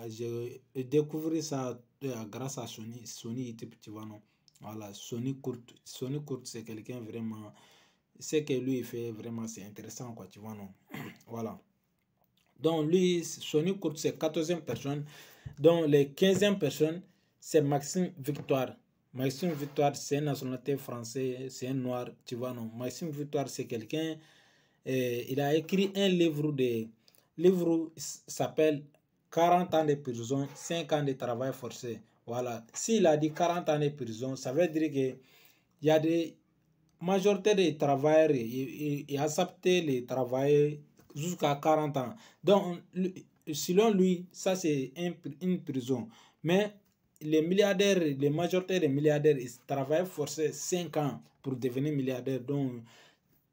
J'ai découvert ça grâce à Sony YouTube, tu vois, non. Voilà, Sony Kurt. Sony Kurt, c'est quelqu'un vraiment. Ce que lui fait vraiment c'est intéressant, quoi, tu vois, non? Voilà. Donc lui, Sony Kurt, c'est 14e personne. Donc les 15e personne, c'est Maxime Victoire. Maxime Victoire, c'est une nationalité française, c'est un noir, tu vois, non? Maxime Victoire, c'est quelqu'un, il a écrit un livre livre s'appelle 40 ans de prison, 5 ans de travail forcé. Voilà. S'il a dit 40 ans de prison, ça veut dire que il y a des majorité des travailleurs, il accepté les travailler jusqu'à 40 ans. Donc, selon lui, ça c'est une prison. Mais les milliardaires, les majorités des milliardaires, ils travaillent forcés 5 ans pour devenir milliardaire. Donc,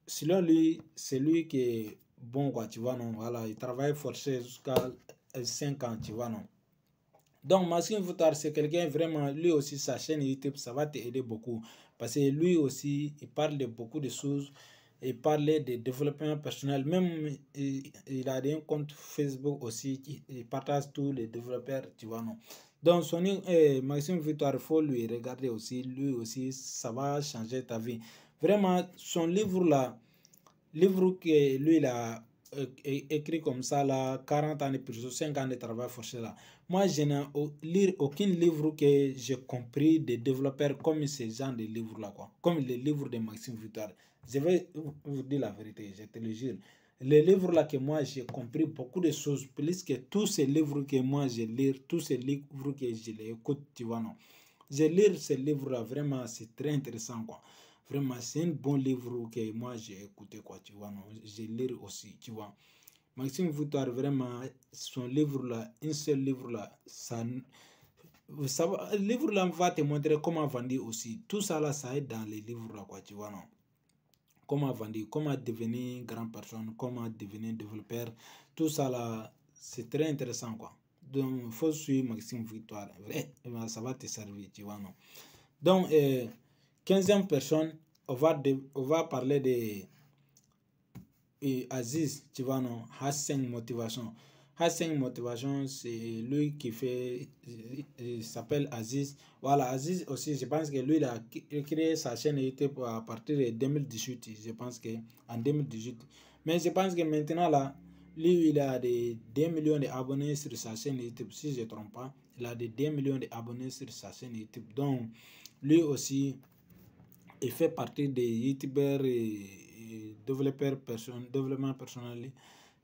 selon lui, c'est lui qui est bon, quoi, tu vois, non? Voilà, il travaille forcé jusqu'à 5 ans, tu vois, non? Donc, Maxime Victoire, c'est quelqu'un vraiment, lui aussi, sa chaîne YouTube, ça va t'aider beaucoup. Parce que lui aussi, il parle de beaucoup de choses. Il parle de développement personnel. Même, il a un compte Facebook aussi. Il partage tous les développeurs, tu vois, non. Donc, Maxime Victoire, il faut lui regarder aussi. Lui aussi, ça va changer ta vie. Vraiment, son livre là, livre que lui, il a écrit comme ça, là, 40 ans de prison, 5 ans de travail forcé, là. Moi, je n'ai lu aucun livre que j'ai compris des développeurs comme ces gens de livres-là, quoi. Comme les livres de Maxime Victoire. Je vais vous dire la vérité, je te le jure. Les livres-là que moi, j'ai compris beaucoup de choses, plus que tous ces livres que moi, je lis, tous ces livres que je les écoute, tu vois, non. J'ai lu ce livre-là, vraiment, c'est très intéressant, quoi. Vraiment, c'est un bon livre que moi j'ai écouté, quoi, tu vois, non. J'ai lu aussi, tu vois. Maxime Foutoir, vraiment, son livre-là, un seul livre-là, le livre-là va te montrer comment vendre aussi. Tout ça, là, ça aide dans les livres-là, quoi, tu vois, non. Comment vendre, comment devenir grande personne, comment devenir développeur, tout ça, là, c'est très intéressant, quoi. Donc, il faut suivre Maxime Victoire. Vrai, ça va te servir, tu vois, non. Donc, 15e personne, on va parler de Aziz, tu vois, non, H5 Motivation. H5 Motivation, c'est lui qui fait, il s'appelle Aziz. Voilà, Aziz aussi, je pense que lui, il a créé sa chaîne YouTube à partir de 2018, je pense que en 2018. Mais je pense que maintenant, là, lui, il a des 2 millions d'abonnés sur sa chaîne YouTube, si je ne me trompe pas. Il a des 2 millions d'abonnés sur sa chaîne YouTube. Donc, lui aussi, il fait partie des youtubeurs et développement personnel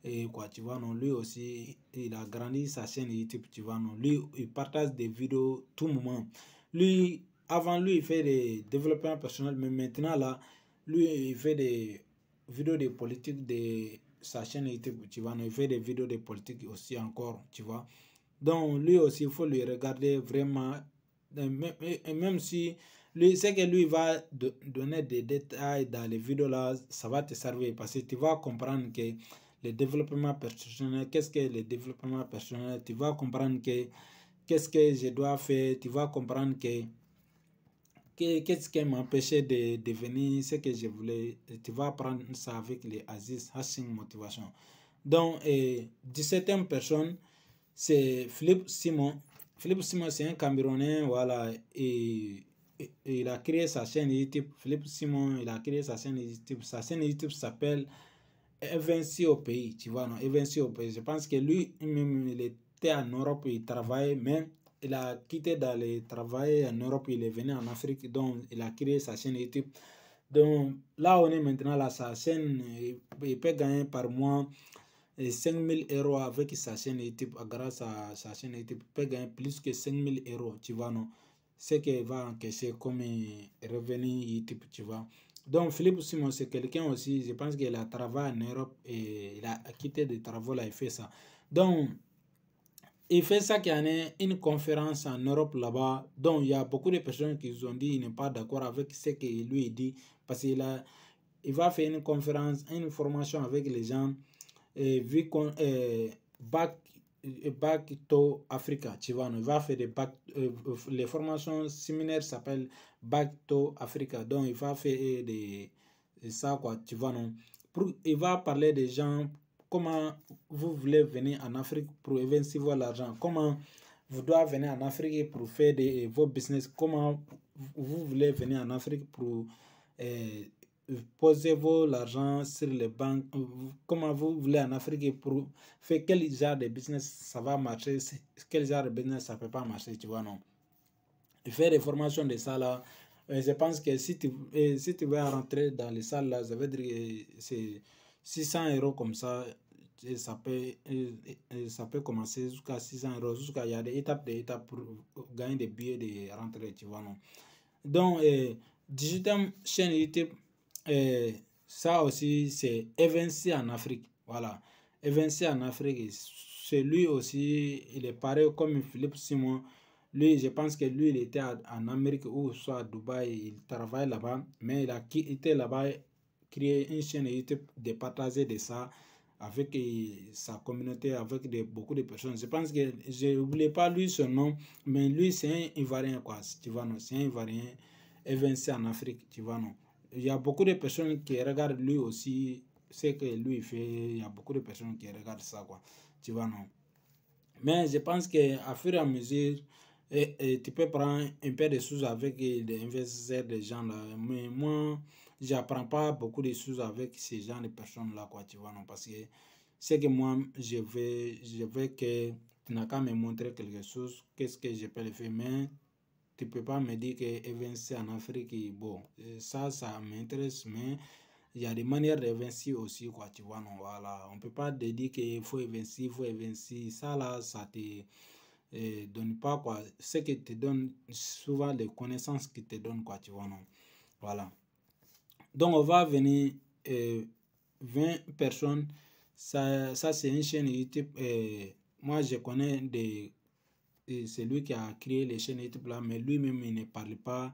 et quoi, tu vois, non, lui aussi, il a grandi sa chaîne YouTube, tu vois, non, lui, il partage des vidéos tout moment. Lui, avant lui, il fait des développements personnels, mais maintenant, là, lui, il fait des vidéos de politique de sa chaîne YouTube, tu vois, non, il fait des vidéos de politique aussi encore, tu vois. Donc, lui aussi, il faut lui regarder vraiment, et même si lui, c'est que lui va donner des détails dans les vidéos là, ça va te servir parce que tu vas comprendre que le développement personnel, qu'est-ce que le développement personnel, tu vas comprendre que qu'est-ce que je dois faire, tu vas comprendre que qu'est-ce qui m'empêchait de devenir ce que je voulais, tu vas apprendre ça avec les Aziz Hashing Motivation. Donc, 17e personne, c'est Philippe Simon. Philippe Simon, c'est un Camerounais, voilà, et il a créé sa chaîne YouTube. Philippe Simon, il a créé sa chaîne YouTube. Sa chaîne YouTube s'appelle Invincible au pays, tu vois, non, Invincible au pays. Je pense que lui, même, il était en Europe, il travaillait, mais il a quitté d'aller travailler en Europe, il est venu en Afrique, donc il a créé sa chaîne YouTube. Donc là, on est maintenant là, sa chaîne, il peut gagner par mois 5 000 euros avec sa chaîne YouTube, grâce à sa chaîne YouTube, il peut gagner plus que 5 000 euros, tu vois, non? Ce qu'il va encaisser comme revenu YouTube, tu vois. Donc, Philippe Simon, c'est quelqu'un aussi, je pense qu'il a travaillé en Europe et il a quitté de travaux là, il fait ça. Donc, il fait ça qu'il y a une conférence en Europe là-bas. Donc, il y a beaucoup de personnes qui ont dit qu'ils n'est pas d'accord avec ce que lui dit parce qu'il va faire une conférence, une formation avec les gens vu qu'on back to Africa, tu vois, on va faire des les formations séminaires s'appellent Back to Africa, donc il va faire des ça quoi, tu vois, non, il va parler des gens, comment vous voulez venir en Afrique pour investir l'argent, comment vous devez venir en Afrique pour faire vos business, comment vous voulez venir en Afrique pour posez-vous l'argent sur les banques, comment vous voulez en Afrique pour faire quel genre de business ça va marcher, quel genre de business ça ne peut pas marcher, tu vois, non. Et faire des formations de ça là, je pense que si tu vas rentrer dans les salles là, ça veut dire que c'est 600 euros comme ça, ça peut commencer jusqu'à 600 euros, jusqu'à il y a des étapes pour gagner des billets de rentrer, tu vois, non. Donc, 18e chaîne YouTube, ça aussi, c'est évincé en Afrique. Voilà. Évincé en Afrique. C'est lui aussi, il est pareil comme Philippe Simon. Lui, je pense que lui, il était en Amérique ou soit à Dubaï, il travaille là-bas, mais il a été là-bas, créé une chaîne YouTube de partager de ça avec sa communauté, avec beaucoup de personnes. Je pense que, je n'oublie pas lui son nom, mais lui, c'est un Ivoirien, quoi, tu vois, non, c'est un Ivoirien évincé en Afrique, tu vois, non. Il y a beaucoup de personnes qui regardent lui aussi, ce que lui fait, il y a beaucoup de personnes qui regardent ça, quoi, tu vois, non. Mais je pense qu'à fur et à mesure, tu peux prendre un peu de choses avec les investisseurs, des gens là. Mais moi, j'apprends pas beaucoup de choses avec ces gens de personnes-là, quoi, tu vois, non, parce que c'est que moi, je veux que tu n'as qu'à me montrer quelque chose, qu'est-ce que je peux le faire, mais tu peux pas me dire que investir en Afrique, bon, ça m'intéresse, mais il y a des manières d'investir aussi, quoi, tu vois, non, voilà. On peut pas te dire qu'il faut investir, ça là, donne pas quoi. Ce qui te donne souvent les connaissances qui te donnent quoi, tu vois, non? Voilà. Donc, on va venir 20 personnes. Ça c'est une chaîne YouTube. Moi, je connais c'est lui qui a créé les chaînes YouTube là, mais lui-même, il ne parle pas.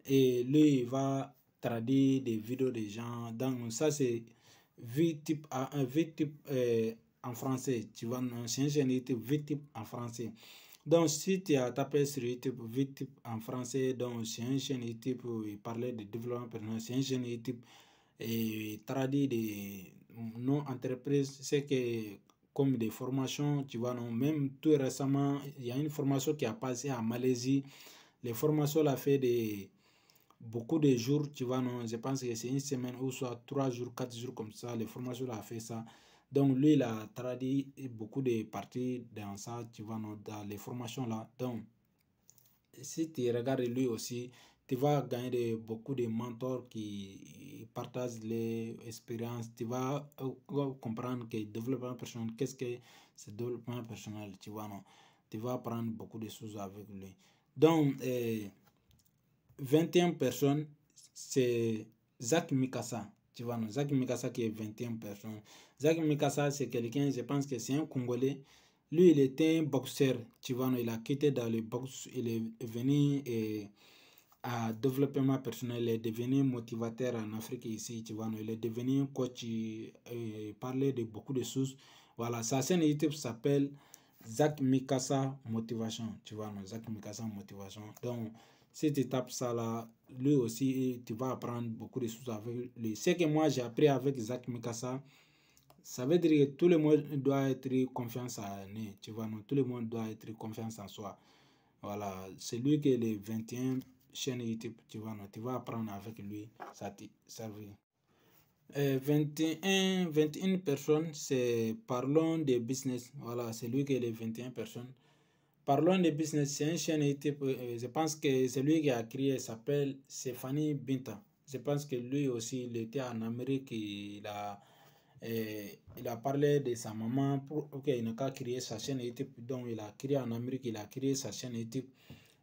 Et lui, il va traduire des vidéos des gens. Donc, ça, c'est VTube en français. Tu vois, c'est une chaîne YouTube VTube en français. Donc, si tu as tapé sur YouTube VTube en français, donc c'est une chaîne YouTube où il parlait de développement personnel. C'est une chaîne YouTube et traduit des non-entreprises. C'est que comme des formations, tu vois, non, même tout récemment, il y a une formation qui a passé en Malaisie. Les formations l'ont fait beaucoup de jours, tu vois, non, je pense que c'est une semaine ou soit 3 jours, 4 jours comme ça, les formations l'ont fait ça. Donc lui, il a traduit beaucoup de parties dans ça, tu vois, non, dans les formations là. Donc, si tu regardes lui aussi, tu vas gagner beaucoup de mentors qui partagent les expériences. Tu vas comprendre que le développement personnel, qu'est-ce que c'est le développement personnel, tu vois, non. Tu vas apprendre beaucoup de choses avec lui. Donc, 21 personnes, c'est Zach Mikasa. Tu vois, non, Zach Mikasa qui est 21 personnes. Zach Mikasa, c'est quelqu'un, je pense que c'est un Congolais. Lui, il était un boxeur. Tu vois, non, il a quitté dans le boxe. Il est venu à développement personnel. Il est devenu motivateur en Afrique ici. Tu vois, non, il est devenu coach. Il parlait de beaucoup de choses. Voilà, sa chaîne YouTube s'appelle Zach Mikasa Motivation. Tu vois, non, Zach Mikasa Motivation. Donc, si tu tapes ça là, lui aussi, tu vas apprendre beaucoup de choses avec lui. Ce que moi j'ai appris avec Zach Mikasa, ça veut dire que tout le monde doit être confiance en lui. Tu vois, non, tout le monde doit être confiance en soi. Voilà, c'est lui qui est le 21 chaîne YouTube, tu vois, non, tu vas apprendre avec lui, ça te servir. 21 personnes, c'est parlons de business. Voilà, c'est lui qui est les 21 personnes. Parlons de business, c'est une chaîne YouTube. Je pense que celui qui a créé s'appelle Stéphanie Binta. Je pense que lui aussi, il était en Amérique. Il a parlé de sa maman pour qu'il n'a qu'à créer sa chaîne YouTube. Donc, il a créé en Amérique, il a créé sa chaîne YouTube.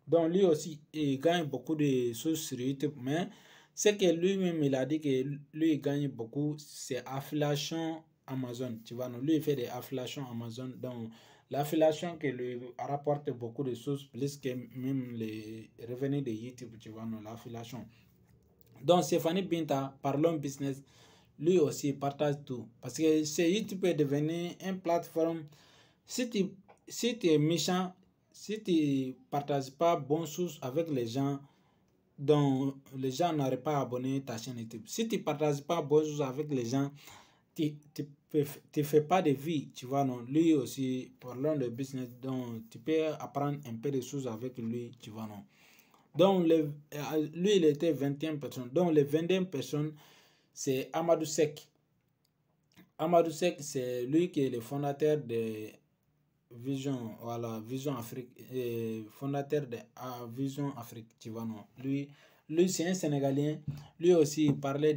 Donc, lui aussi, il gagne beaucoup de choses sur YouTube. Mais ce que lui-même, il a dit que lui, il gagne beaucoup, c'est affiliation Amazon. Tu vois, non? Lui, il fait des affiliations Amazon. Donc, l'affiliation que lui rapporte beaucoup de choses, plus que même les revenus de YouTube, tu vois, non, l'affiliation. Donc, Stéphanie Binta, parlons business, lui aussi partage tout. Parce que ce YouTube est devenu une plateforme. Si tu es méchant, si tu ne partages pas bonnes choses avec les gens, donc les gens n'auraient pas abonné ta chaîne YouTube. Si tu ne partages pas bonnes choses avec les gens, tu ne fais pas de vie, tu vois, non. Lui aussi, parlons de business, donc tu peux apprendre un peu de choses avec lui, tu vois, non. Donc, lui, il était 21 personnes. Donc, les 21 personnes, c'est Amadou Sek. Amadou Sek, c'est lui qui est le fondateur de Vision, voilà, Vision Afrique, fondateur de Vision Afrique, tu vois, non. Lui c'est un Sénégalais. Lui aussi, il parlait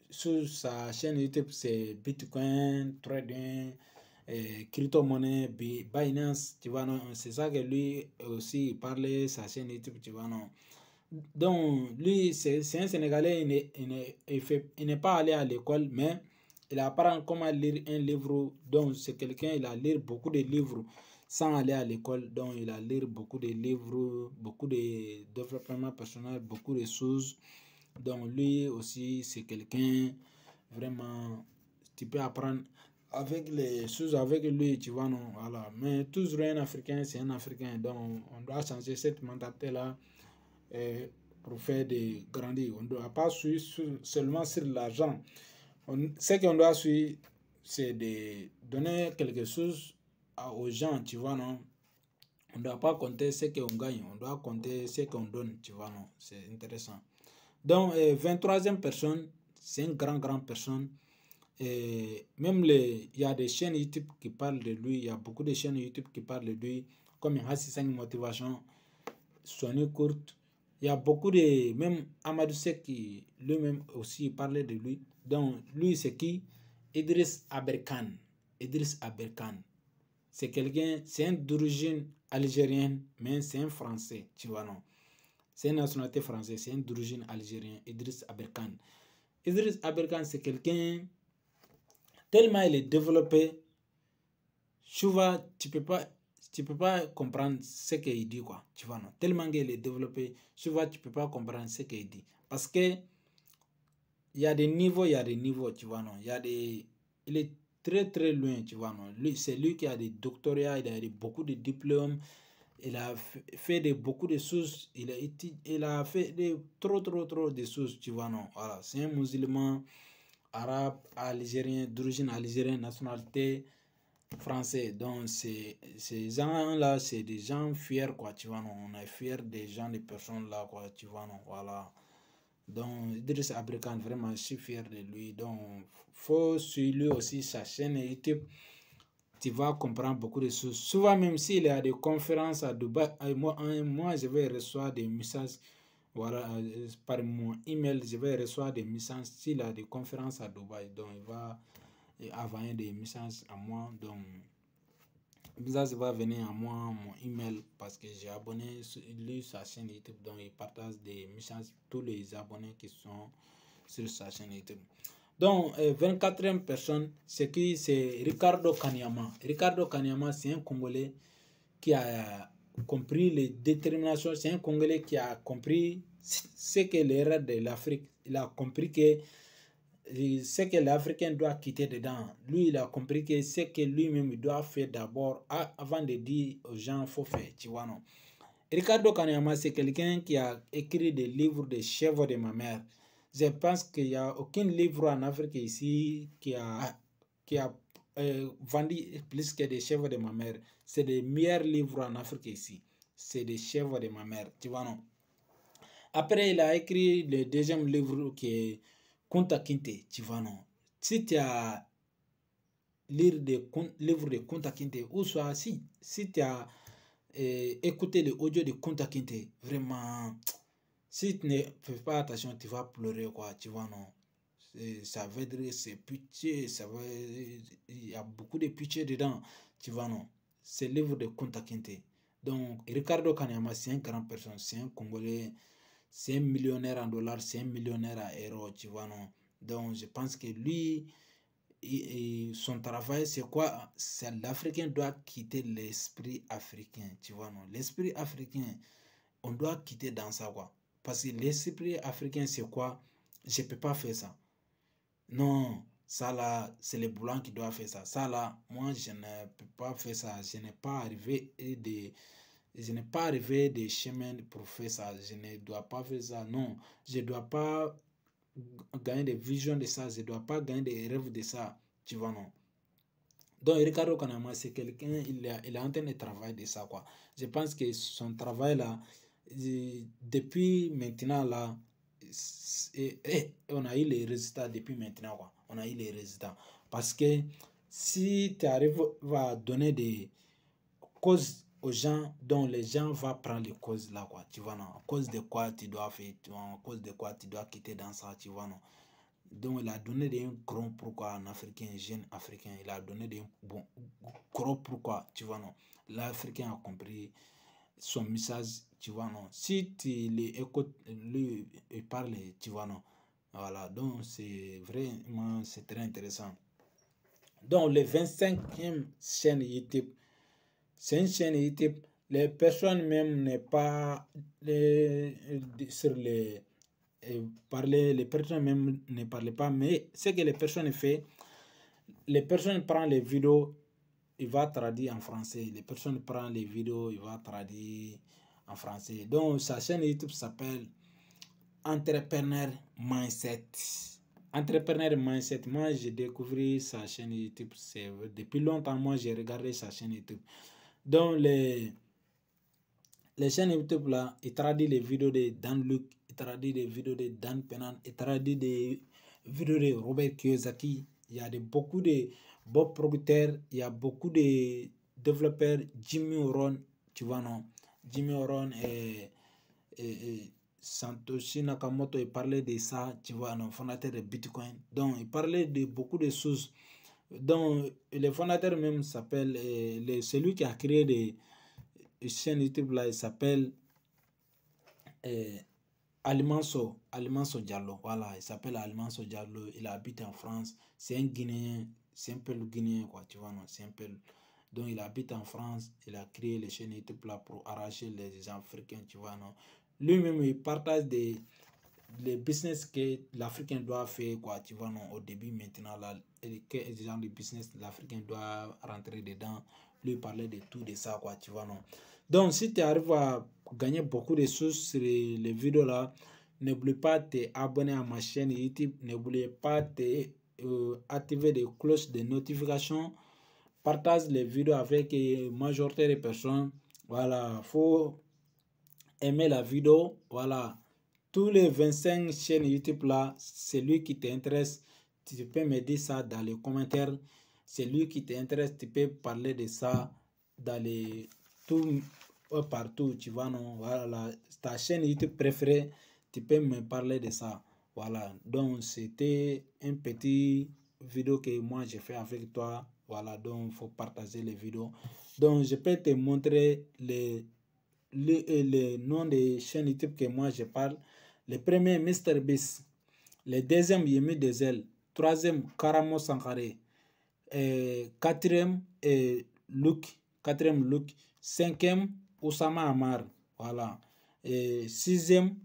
sur sa chaîne YouTube, c'est Bitcoin, trading, crypto-monnaie, Binance, tu vois, non. C'est ça que lui aussi, il parlait sa chaîne YouTube, tu vois, non. Donc, lui, c'est un Sénégalais, il n'est pas allé à l'école, mais il apprend comment lire un livre. Donc, c'est quelqu'un, il a lu beaucoup de livres sans aller à l'école. Donc, il a lu beaucoup de livres, beaucoup de développement personnel, beaucoup de choses. Donc, lui aussi, c'est quelqu'un, vraiment, tu peux apprendre avec les choses avec lui, tu vois, non, voilà. Mais toujours un Africain, c'est un Africain. Donc, on doit changer cette mentalité-là pour faire des grandir. On ne doit pas suivre seulement sur l'argent. Ce qu'on doit suivre, c'est de donner quelque chose aux gens, tu vois, non? On ne doit pas compter ce qu'on gagne, on doit compter ce qu'on donne, tu vois, non? C'est intéressant. Donc, 23e personne, c'est une grande personne. Et même il y a des chaînes YouTube qui parlent de lui, il y a beaucoup de chaînes YouTube qui parlent de lui, comme Hassan Motivation, Sony Courte. Il y a beaucoup de... Même Amadou Sek qui lui-même aussi parlait de lui. Donc, lui, c'est qui? Idriss Aberkan. Idriss Aberkan. c'est quelqu'un, c'est un d'origine algérienne, mais c'est un Français, tu vois, non. C'est une nationalité française, c'est un d'origine algérienne, Idriss Aberkan. Idriss Aberkan, c'est quelqu'un, tellement il est développé, souvent, tu peux pas comprendre ce qu'il dit, quoi, tu vois, non. Tellement qu'il est développé, souvent, tu peux pas comprendre ce qu'il dit. Parce que, il y a des niveaux, tu vois, non. Il est très, très loin, tu vois, non. C'est lui qui a des doctorats, il a beaucoup de diplômes, il a fait beaucoup de choses, il a fait trop de choses, tu vois, non. Voilà, c'est un musulman arabe, algérien, d'origine algérienne, nationalité français. Donc, ces gens-là, c'est des gens fiers, quoi, tu vois, non. On est fiers des gens, des personnes là, quoi, tu vois, non. Voilà. Donc, Idriss Aberkan, vraiment, je suis fier de lui. Donc, faut suivre lui aussi sa chaîne YouTube. Tu vas comprendre beaucoup de choses. Souvent, même s'il y a des conférences à Dubaï, moi je vais recevoir des messages, voilà, par mon email, je vais recevoir des messages s'il a des conférences à Dubaï. Donc, il va envoyer des messages à moi. Donc, ça va venir à moi, mon email, parce que j'ai abonné lui, sa chaîne YouTube. Donc, il partage des messages tous les abonnés qui sont sur sa chaîne YouTube. Donc, 24e personne, c'est Ricardo Kanyama. Ricardo Kanyama, c'est un Congolais qui a compris les déterminations. C'est un Congolais qui a compris ce que l'erreur de l'Afrique. Il a compris que ce que l'Africain doit quitter dedans. Lui, il a compris que ce que lui-même doit faire d'abord avant de dire aux gens, faut faire. Tu vois, non? Ricardo Kanyama, c'est quelqu'un qui a écrit des livres de chèvres de ma mère. Je pense qu'il n'y a aucun livre en Afrique ici qui a vendu plus que des chèvres de ma mère. C'est les meilleurs livres en Afrique ici. C'est des chèvres de ma mère. Tu vois, non? Après, il a écrit le deuxième livre qui est Kunta Kinte. Tu vois, non? Si tu as lire des livres de Kunta Kinte, ou soit si tu as écouté les audios de Kunta Kinte, vraiment, si tu ne fais pas attention, tu vas pleurer, quoi, tu vois, non. Ça veut dire c'est pitié, il y a beaucoup de pitié dedans, tu vois, non. C'est le livre de Kunta Kinte. Donc, Ricardo Kanyama, c'est un grand personne, c'est un Congolais, c'est un millionnaire en dollars, c'est un millionnaire en euros, tu vois, non. Donc, je pense que lui, et son travail, c'est quoi? C'est l'Africain doit quitter l'esprit africain, tu vois, non? L'esprit africain, on doit quitter dans ça, quoi. Parce que l'esprit africain, c'est quoi? Je ne peux pas faire ça. Non, ça là, c'est les blancs qui doivent faire ça. Ça là, moi, je ne peux pas faire ça. Je n'ai pas arrivé des chemins pour faire ça. Je ne dois pas faire ça. Non, je ne dois pas gagner des visions de ça. Je ne dois pas gagner des rêves de ça. Tu vois, non? Donc, Ricardo Kanama, c'est quelqu'un, il est en train de travailler de ça, quoi. Je pense que son travail, là, depuis maintenant, là, on a eu les résultats depuis maintenant, quoi. On a eu les résultats. Parce que si tu arrives à donner des causes aux gens, dont les gens vont prendre les causes là, quoi. Tu vois, non? À cause de quoi tu dois faire, tu vois, à cause de quoi tu dois quitter dans ça, tu vois, non? Donc, il a donné des gros pourquoi en Africain, jeune Africain. Il a donné des gros pourquoi, tu vois, non. L'Africain a compris son message, tu vois, non. Si tu l'écoutes, lui, il parle, tu vois, non. Voilà, donc c'est vraiment, c'est très intéressant. Donc, le 25e chaîne YouTube, c'est une chaîne YouTube, les personnes même n'est pas sur les les personnes même ne parlent pas, mais ce que les personnes font, les personnes prennent les vidéos, il va traduire en français. Les personnes prennent les vidéos, il va traduire en français. Donc, sa chaîne YouTube s'appelle Entrepreneur Mindset. Entrepreneur Mindset, moi j'ai découvert sa chaîne YouTube, depuis longtemps, moi j'ai regardé sa chaîne YouTube. Donc, les chaînes YouTube là, ils traduisent les vidéos de Dan Luc, ils traduisent les vidéos de Dan Penan, ils traduisent des vidéos de Robert Kiyosaki. Il y a beaucoup de bons producteurs, il y a beaucoup de développeurs. Jimmy Oron, tu vois, non? Jimmy Oron et Satoshi Nakamoto, il parlait de ça, tu vois, non? Fondateur de Bitcoin. Donc, il parlait de beaucoup de choses. Donc, le fondateur même s'appelle, celui qui a créé des chaînes YouTube là, il s'appelle Alimanso Diallo. Voilà, il s'appelle Alimanso Diallo. Il habite en France. C'est un Guinéen, c'est un peu le Guinéen, quoi, tu vois, non, c'est un peu. Donc, il habite en France. Il a créé les chaînes YouTube là pour arracher les Africains, tu vois, non. Lui-même, il partage les business que l'Africain doit faire, quoi, tu vois, non, au début, maintenant, là, quel genre de business l'Africain doit rentrer dedans, lui parler de tout de ça, quoi, tu vois, non. Donc, si tu arrives à gagner beaucoup de choses sur les vidéos là, n'oublie pas de t'abonner à ma chaîne YouTube, n'oublie pas de activer les cloches de notification, partage les vidéos avec la majorité des personnes, voilà, faut aimer la vidéo, voilà. Tous les 25 chaînes YouTube là, celui qui t'intéresse, tu peux me dire ça dans les commentaires. Celui qui t'intéresse, tu peux parler de ça dans les tout partout, tu vois, non? Voilà, ta chaîne YouTube préférée, tu peux me parler de ça. Voilà, donc c'était un petit vidéo que moi j'ai fait avec toi. Voilà, donc il faut partager les vidéos. Donc je peux te montrer les noms des chaînes YouTube que moi je parle. Le premier, Mr Beast. Le deuxième, Yemi Dezel. Troisième, Karamo Sankare. Quatrième, Luke. Quatrième, Luke. Cinquième, Oussama Amar. Voilà. Sixième,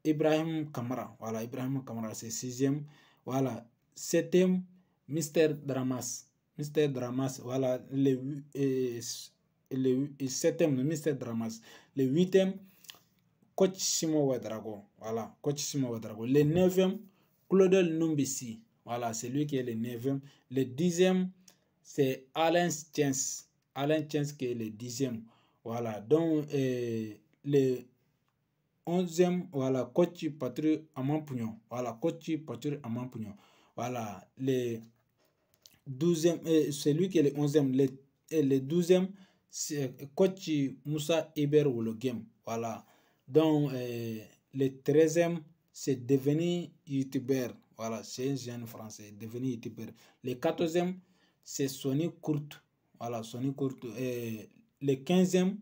Ibrahim Kamara. Voilà, Ibrahim Kamara, c'est sixième. Voilà. Septième, Mr Dramas. Mr Dramas, voilà. Le septième, Mr Dramas. Le huitième, Coach Simo Ouedraogo. Voilà, Coach Simo Ouedraogo. Le neuvième, Claudel Numbisi. Voilà, c'est lui qui est le neuvième. Le dixième, c'est Alain Chance. Alain Chance qui est le dixième. Voilà, donc le onzième, voilà, Coach Patrick Amampugnon. Voilà, Coach Patrick Amampugnon. Voilà, le douzième, c'est lui qui est le onzième. Le douzième, c'est Coach Moussa Iber Wologem. Voilà. Donc, le 13e, c'est devenu youtubeur. Voilà, c'est un jeune français, devenu youtubeur. Le 14e, c'est Sony Courte. Voilà, Sony Courte. Le 15e,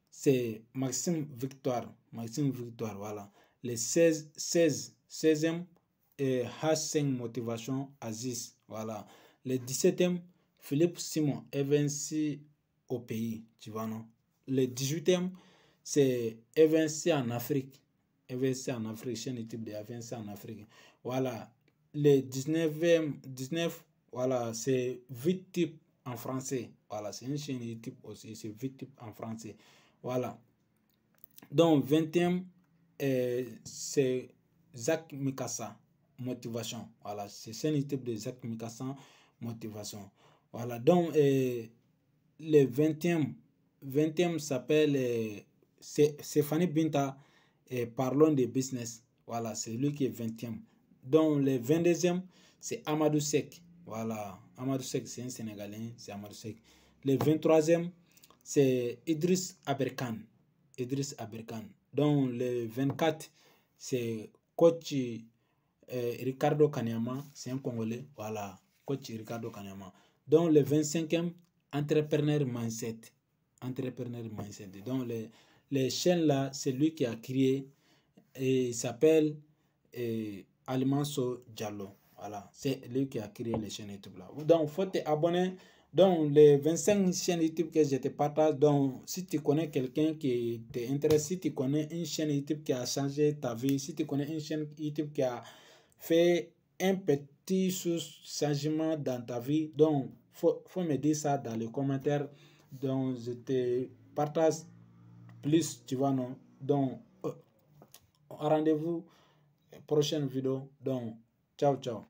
c'est Maxime Victoire. Maxime Victoire, voilà. Le 16e, H5 Motivation Aziz. Voilà. Le 17e, Philippe Simon, Evancy au pays. Tu vois, non? Le 18e, c'est Evancy en Afrique. Evancy en Afrique, chaîne YouTube de Evancy en Afrique. Voilà. Le 19, voilà, c'est VidTip en français. Voilà, c'est une chaîne YouTube aussi, c'est VidTip en français. Voilà. Donc, 20e, c'est Zach Mikasa, Motivation. Voilà, c'est chaîne YouTube de Zach Mikasa, Motivation. Voilà, donc, le 20e s'appelle Stéphanie Binta, Parlons de Business. Voilà, c'est lui qui est 20e. Donc, le 22e, c'est Amadou Sek. Voilà, Amadou Sek, c'est un Sénégalais, c'est Amadou Sek. Le 23e, c'est Idriss Aberkan. Idriss Aberkan. Donc, le 24, c'est coach Ricardo Kanyama, c'est un Congolais. Voilà, coach Ricardo Kanyama. Donc, le 25e, Entrepreneur Mindset. Entrepreneur Mindset. Donc, les chaînes là, c'est lui qui a créé et il s'appelle Alimanso Diallo. Voilà, c'est lui qui a créé les chaînes YouTube là. Donc, il faut t'abonner. Donc, les 25 chaînes YouTube que je te partage, donc, si tu connais quelqu'un qui t'intéresse, si tu connais une chaîne YouTube qui a changé ta vie, si tu connais une chaîne YouTube qui a fait un petit changement dans ta vie, donc, faut me dire ça dans les commentaires. Donc, je te partage plus, tu vois, non? Donc, rendez-vous prochaine vidéo. Donc, ciao, ciao.